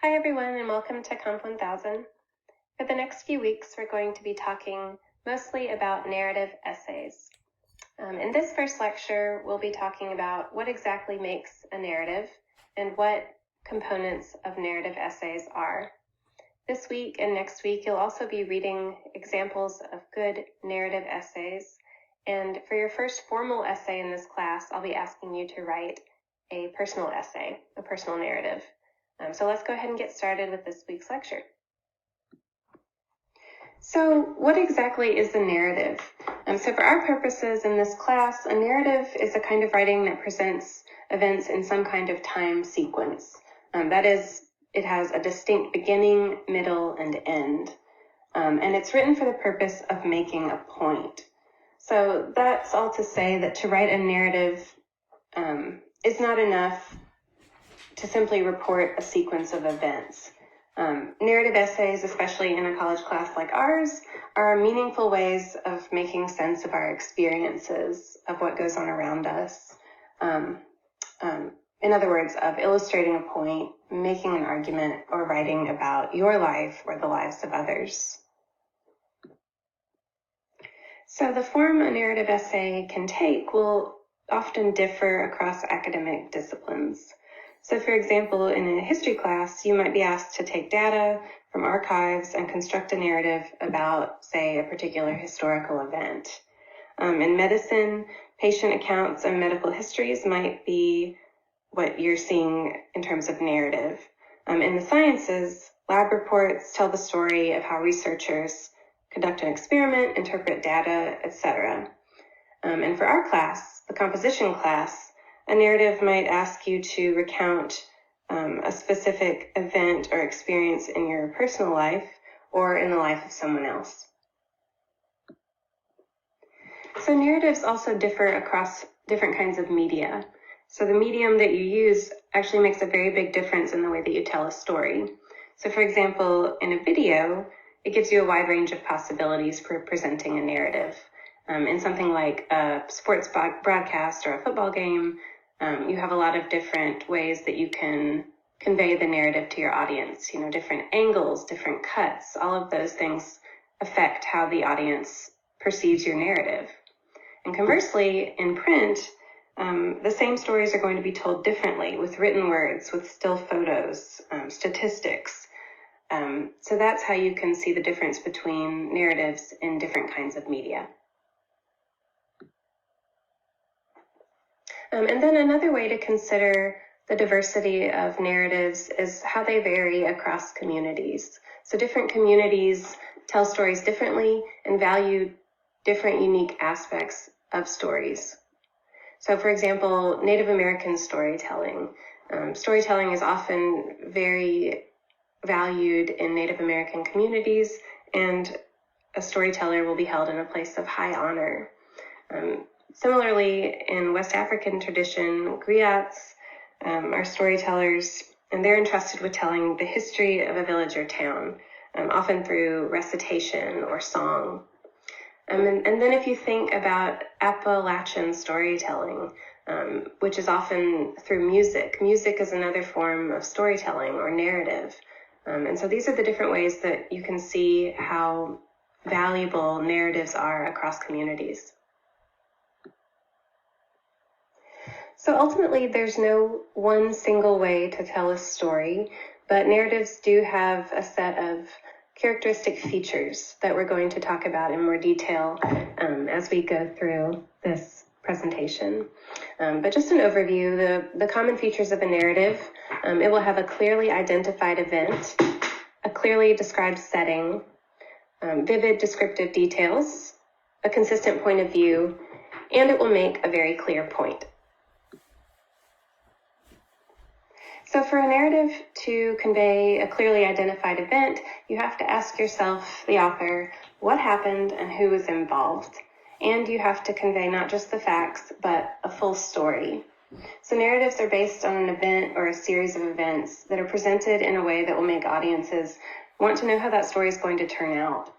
Hi everyone, and welcome to Comp 1000. For the next few weeks, we're going to be talking mostly about narrative essays. In this first lecture, we'll be talking about what exactly makes a narrative and what components of narrative essays are. This week and next week, you'll also be reading examples of good narrative essays. And for your first formal essay in this class, I'll be asking you to write a personal essay, a personal narrative. So let's go ahead and get started with this week's lecture. So what exactly is a narrative? So for our purposes in this class, a narrative is a kind of writing that presents events in some kind of time sequence. That is, it has a distinct beginning, middle, and end. And it's written for the purpose of making a point. So that's all to say that to write a narrative is not enough to simply report a sequence of events. Narrative essays, especially in a college class like ours, are meaningful ways of making sense of our experiences, of what goes on around us. In other words, of illustrating a point, making an argument, or writing about your life or the lives of others. So the form a narrative essay can take will often differ across academic disciplines. So for example, in a history class, you might be asked to take data from archives and construct a narrative about, say, a particular historical event. In medicine, patient accounts and medical histories might be what you're seeing in terms of narrative. In the sciences, lab reports tell the story of how researchers conduct an experiment, interpret data, etc. And for our class, the composition class, a narrative might ask you to recount a specific event or experience in your personal life or in the life of someone else. So narratives also differ across different kinds of media. So the medium that you use actually makes a very big difference in the way that you tell a story. So for example, in a video, it gives you a wide range of possibilities for presenting a narrative. In something like a sports broadcast or a football game, you have a lot of different ways that you can convey the narrative to your audience. Different angles, different cuts, all of those things affect how the audience perceives your narrative. And conversely, in print, the same stories are going to be told differently with written words, with still photos, statistics. So that's how you can see the difference between narratives in different kinds of media. And then another way to consider the diversity of narratives is how they vary across communities. So different communities tell stories differently and value different unique aspects of stories. So for example, Native American storytelling. Storytelling is often very valued in Native American communities, and a storyteller will be held in a place of high honor. Similarly, in West African tradition, griots are storytellers, and they're entrusted with telling the history of a village or town, often through recitation or song. And then if you think about Appalachian storytelling, which is often through music. Music is another form of storytelling or narrative. And so these are the different ways that you can see how valuable narratives are across communities. So ultimately, there's no one single way to tell a story, but narratives do have a set of characteristic features that we're going to talk about in more detail as we go through this presentation. But just an overview, the common features of a narrative, it will have a clearly identified event, a clearly described setting, vivid descriptive details, a consistent point of view, and it will make a very clear point. So for a narrative to convey a clearly identified event, you have to ask yourself, the author, what happened and who was involved. And you have to convey not just the facts, but a full story. So narratives are based on an event or a series of events that are presented in a way that will make audiences want to know how that story is going to turn out.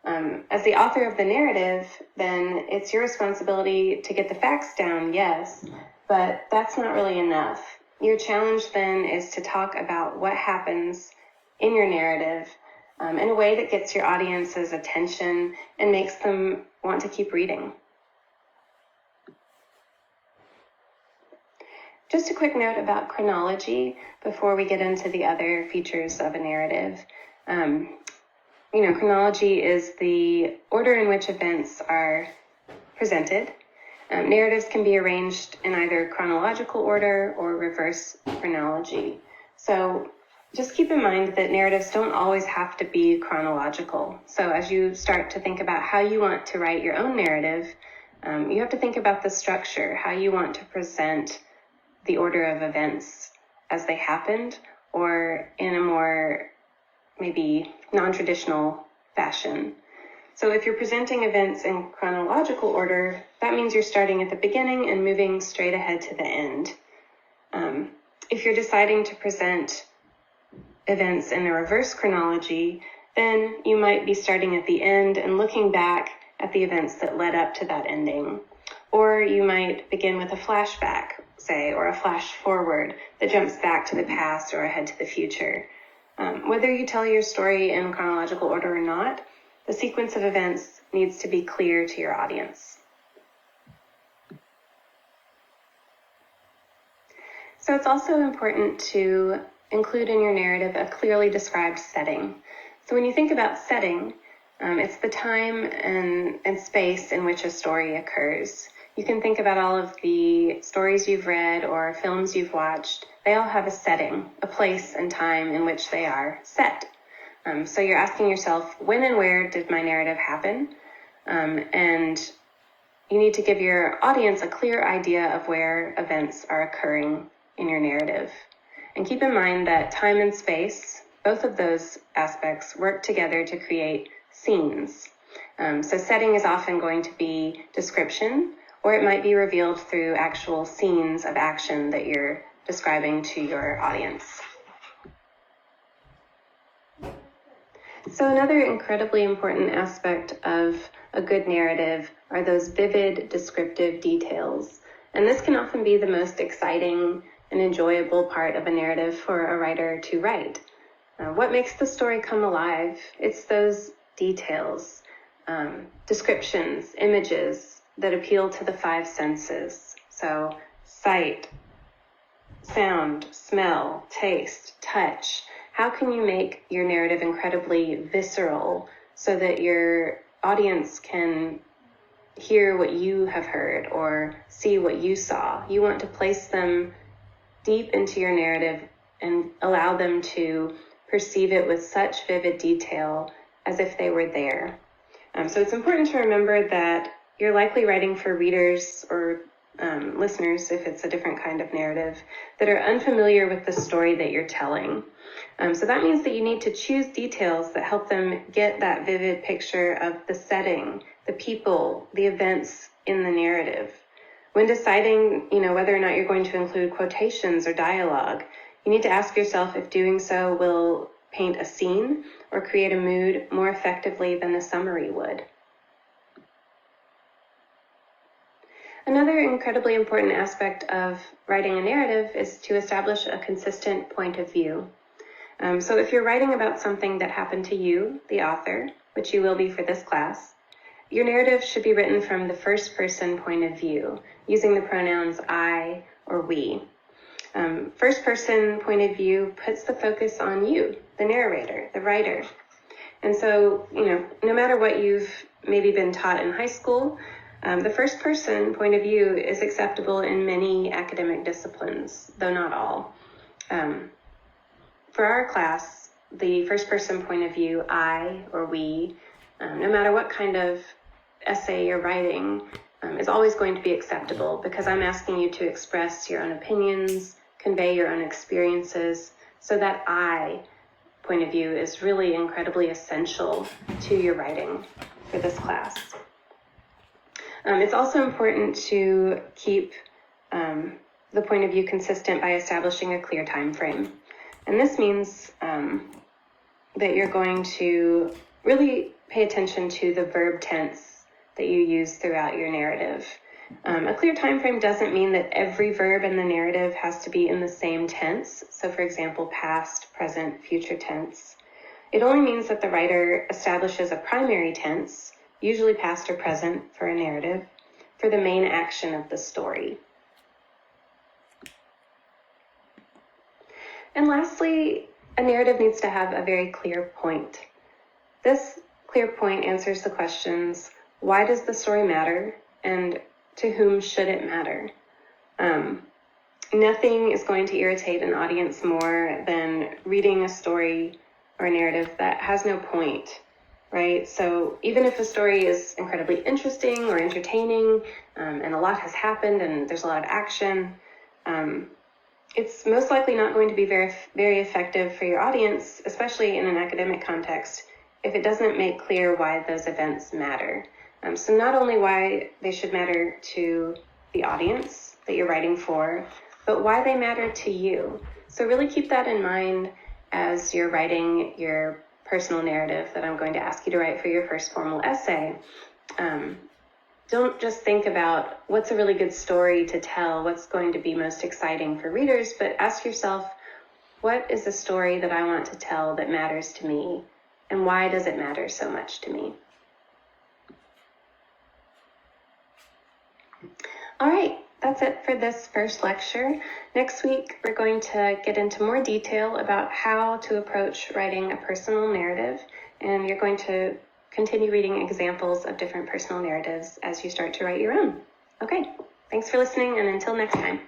As the author of the narrative, then it's your responsibility to get the facts down, yes, but that's not really enough. Your challenge then is to talk about what happens in your narrative in a way that gets your audience's attention and makes them want to keep reading. Just a quick note about chronology before we get into the other features of a narrative. Chronology is the order in which events are presented. Narratives can be arranged in either chronological order or reverse chronology. So just keep in mind that narratives don't always have to be chronological. So as you start to think about how you want to write your own narrative, you have to think about the structure, how you want to present the order of events as they happened, or in a more maybe non-traditional fashion. So if you're presenting events in chronological order, that means you're starting at the beginning and moving straight ahead to the end. If you're deciding to present events in a reverse chronology, then you might be starting at the end and looking back at the events that led up to that ending. Or you might begin with a flashback, say, or a flash forward that jumps back to the past or ahead to the future. Whether you tell your story in chronological order or not, the sequence of events needs to be clear to your audience. So it's also important to include in your narrative a clearly described setting. So when you think about setting, it's the time and space in which a story occurs. You can think about all of the stories you've read or films you've watched. They all have a setting, a place and time in which they are set. So you're asking yourself, when and where did my narrative happen? And you need to give your audience a clear idea of where events are occurring in your narrative. And keep in mind that time and space, both of those aspects, work together to create scenes. So setting is often going to be description, or it might be revealed through actual scenes of action that you're describing to your audience. So another incredibly important aspect of a good narrative are those vivid descriptive details. And this can often be the most exciting and enjoyable part of a narrative for a writer to write. What makes the story come alive? It's those details, descriptions, images that appeal to the five senses. So sight, sound, smell, taste, touch. How can you make your narrative incredibly visceral so that your audience can hear what you have heard or see what you saw? You want to place them deep into your narrative and allow them to perceive it with such vivid detail as if they were there. So it's important to remember that you're likely writing for readers or listeners, if it's a different kind of narrative, that are unfamiliar with the story that you're telling. So that means that you need to choose details that help them get that vivid picture of the setting, the people, the events in the narrative. When deciding, whether or not you're going to include quotations or dialogue, you need to ask yourself if doing so will paint a scene or create a mood more effectively than a summary would. Another incredibly important aspect of writing a narrative is to establish a consistent point of view. So if you're writing about something that happened to you, the author, which you will be for this class, your narrative should be written from the first person point of view, using the pronouns I or we. First person point of view puts the focus on you, the narrator, the writer. And so, no matter what you've maybe been taught in high school, the first person point of view is acceptable in many academic disciplines, though not all. For our class, the first person point of view, I or we, no matter what kind of essay you're writing, is always going to be acceptable because I'm asking you to express your own opinions, convey your own experiences, so that I point of view is really incredibly essential to your writing for this class. It's also important to keep the point of view consistent by establishing a clear time frame. And this means that you're going to really pay attention to the verb tense that you use throughout your narrative. A clear time frame doesn't mean that every verb in the narrative has to be in the same tense. So for example, past, present, future tense. It only means that the writer establishes a primary tense, usually past or present for a narrative, for the main action of the story. And lastly, a narrative needs to have a very clear point. This clear point answers the questions, why does the story matter, and to whom should it matter? Nothing is going to irritate an audience more than reading a story or a narrative that has no point, right? So even if a story is incredibly interesting or entertaining, and a lot has happened and there's a lot of action, it's most likely not going to be very, very effective for your audience, especially in an academic context, if it doesn't make clear why those events matter. So not only why they should matter to the audience that you're writing for, but why they matter to you. So really keep that in mind as you're writing your personal narrative that I'm going to ask you to write for your first formal essay. Don't just think about what's a really good story to tell, what's going to be most exciting for readers, but ask yourself, what is the story that I want to tell that matters to me, and why does it matter so much to me? All right, that's it for this first lecture. Next week, we're going to get into more detail about how to approach writing a personal narrative, and you're going to continue reading examples of different personal narratives as you start to write your own. Okay, thanks for listening, and until next time.